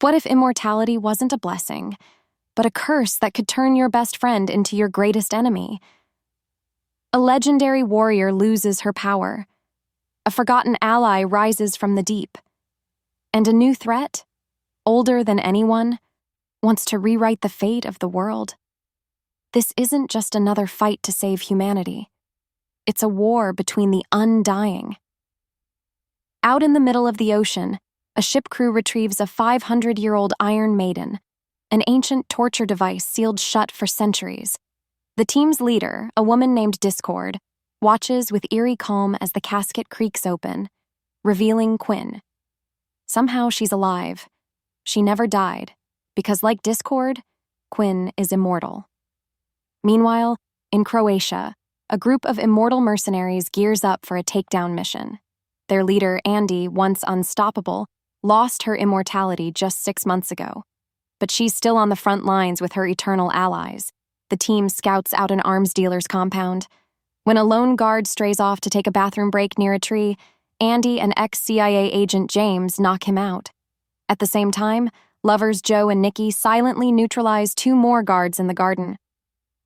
What if immortality wasn't a blessing, but a curse that could turn your best friend into your greatest enemy? A legendary warrior loses her power. A forgotten ally rises from the deep. And a new threat, older than anyone, wants to rewrite the fate of the world. This isn't just another fight to save humanity. It's a war between the undying. Out in the middle of the ocean, a ship crew retrieves a 500-year-old Iron Maiden, an ancient torture device sealed shut for centuries. The team's leader, a woman named Discord, watches with eerie calm as the casket creaks open, revealing Quinn. Somehow she's alive. She never died, because like Discord, Quinn is immortal. Meanwhile, in Croatia, a group of immortal mercenaries gears up for a takedown mission. Their leader, Andy, once unstoppable, lost her immortality just 6 months ago. But she's still on the front lines with her eternal allies. The team scouts out an arms dealer's compound. When a lone guard strays off to take a bathroom break near a tree, Andy and ex-CIA agent James knock him out. At the same time, lovers Joe and Nikki silently neutralize 2 more guards in the garden.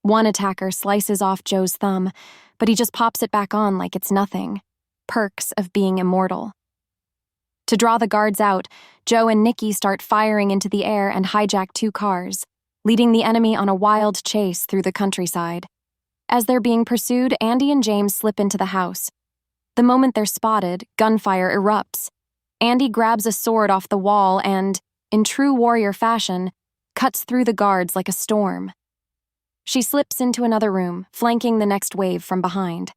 One attacker slices off Joe's thumb, but he just pops it back on like it's nothing. Perks of being immortal. To draw the guards out, Joe and Nikki start firing into the air and hijack 2 cars, leading the enemy on a wild chase through the countryside. As they're being pursued, Andy and James slip into the house. The moment they're spotted, gunfire erupts. Andy grabs a sword off the wall and, in true warrior fashion, cuts through the guards like a storm. She slips into another room, flanking the next wave from behind.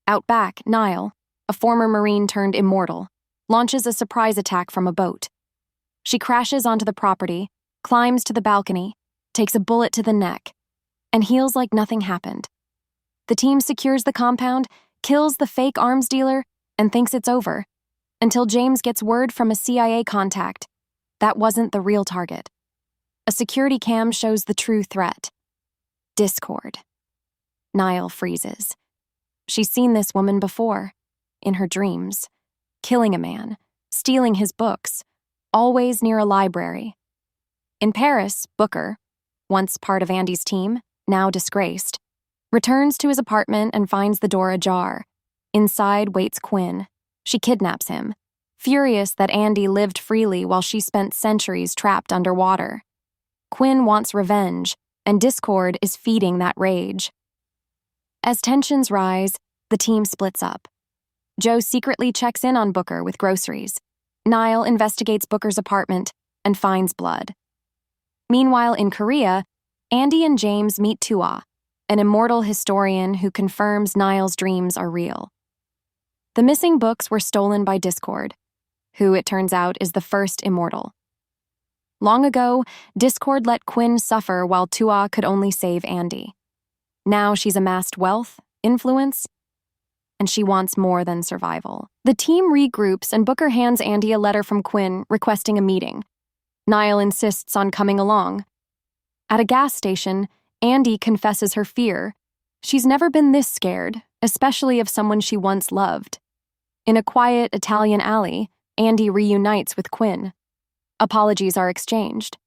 Out back, Niall, a former Marine turned immortal, launches a surprise attack from a boat. She crashes onto the property, climbs to the balcony, takes a bullet to the neck, and heals like nothing happened. The team secures the compound, kills the fake arms dealer, and thinks it's over, until James gets word from a CIA contact. That wasn't the real target. A security cam shows the true threat. Discord. Niall freezes. She's seen this woman before, in her dreams, killing a man, stealing his books, always near a library. In Paris, Booker, once part of Andy's team, now disgraced, returns to his apartment and finds the door ajar. Inside waits Quinn. She kidnaps him, furious that Andy lived freely while she spent centuries trapped underwater. Quinn wants revenge, and Discord is feeding that rage. As tensions rise, the team splits up. Joe secretly checks in on Booker with groceries. Niall investigates Booker's apartment and finds blood. Meanwhile, in Korea, Andy and James meet Tua, an immortal historian who confirms Niall's dreams are real. The missing books were stolen by Discord, who, it turns out, is the first immortal. Long ago, Discord let Quinn suffer while Tua could only save Andy. Now she's amassed wealth, influence, and she wants more than survival. The team regroups and Booker hands Andy a letter from Quinn requesting a meeting. Niall insists on coming along. At a gas station, Andy confesses her fear. She's never been this scared, especially of someone she once loved. In a quiet Italian alley, Andy reunites with Quinn. Apologies are exchanged.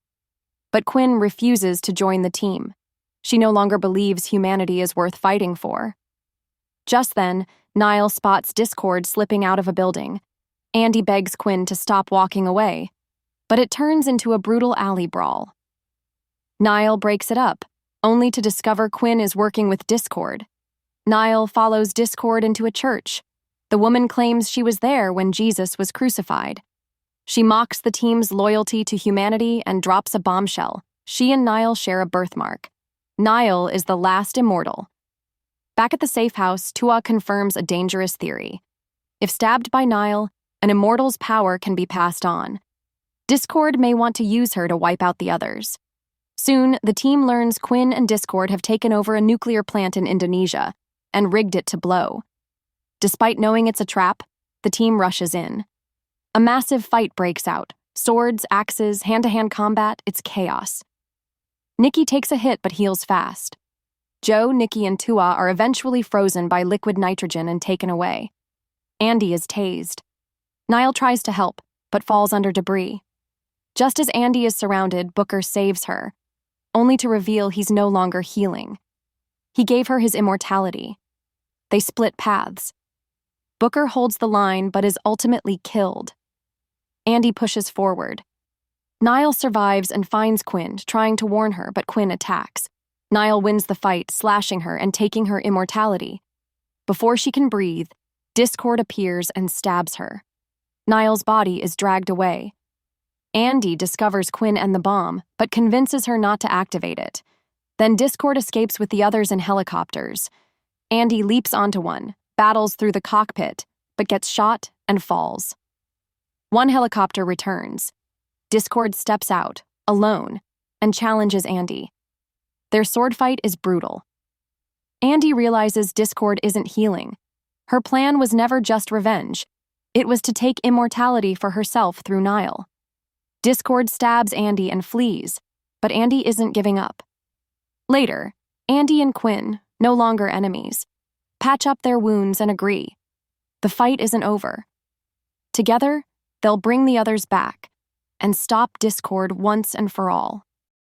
But Quinn refuses to join the team. She no longer believes humanity is worth fighting for. Just then, Niall spots Discord slipping out of a building. Andy begs Quinn to stop walking away, but it turns into a brutal alley brawl. Niall breaks it up, only to discover Quinn is working with Discord. Niall follows Discord into a church. The woman claims she was there when Jesus was crucified. She mocks the team's loyalty to humanity and drops a bombshell. She and Niall share a birthmark. Niall is the last immortal. Back at the safe house, Tua confirms a dangerous theory. If stabbed by Niall, an immortal's power can be passed on. Discord may want to use her to wipe out the others. Soon, the team learns Quinn and Discord have taken over a nuclear plant in Indonesia and rigged it to blow. Despite knowing it's a trap, the team rushes in. A massive fight breaks out. Swords, axes, hand-to-hand combat, it's chaos. Nikki takes a hit but heals fast. Joe, Nikki, and Tua are eventually frozen by liquid nitrogen and taken away. Andy is tased. Niall tries to help, but falls under debris. Just as Andy is surrounded, Booker saves her, only to reveal he's no longer healing. He gave her his immortality. They split paths. Booker holds the line but is ultimately killed. Andy pushes forward. Niall survives and finds Quinn, trying to warn her, but Quinn attacks. Niall wins the fight, slashing her and taking her immortality. Before she can breathe, Discord appears and stabs her. Niall's body is dragged away. Andy discovers Quinn and the bomb, but convinces her not to activate it. Then Discord escapes with the others in helicopters. Andy leaps onto one, battles through the cockpit, but gets shot and falls. One helicopter returns. Discord steps out, alone, and challenges Andy. Their sword fight is brutal. Andy realizes Discord isn't healing. Her plan was never just revenge. It was to take immortality for herself through Niall. Discord stabs Andy and flees, but Andy isn't giving up. Later, Andy and Quinn, no longer enemies, patch up their wounds and agree. The fight isn't over. Together, they'll bring the others back and stop Discord once and for all.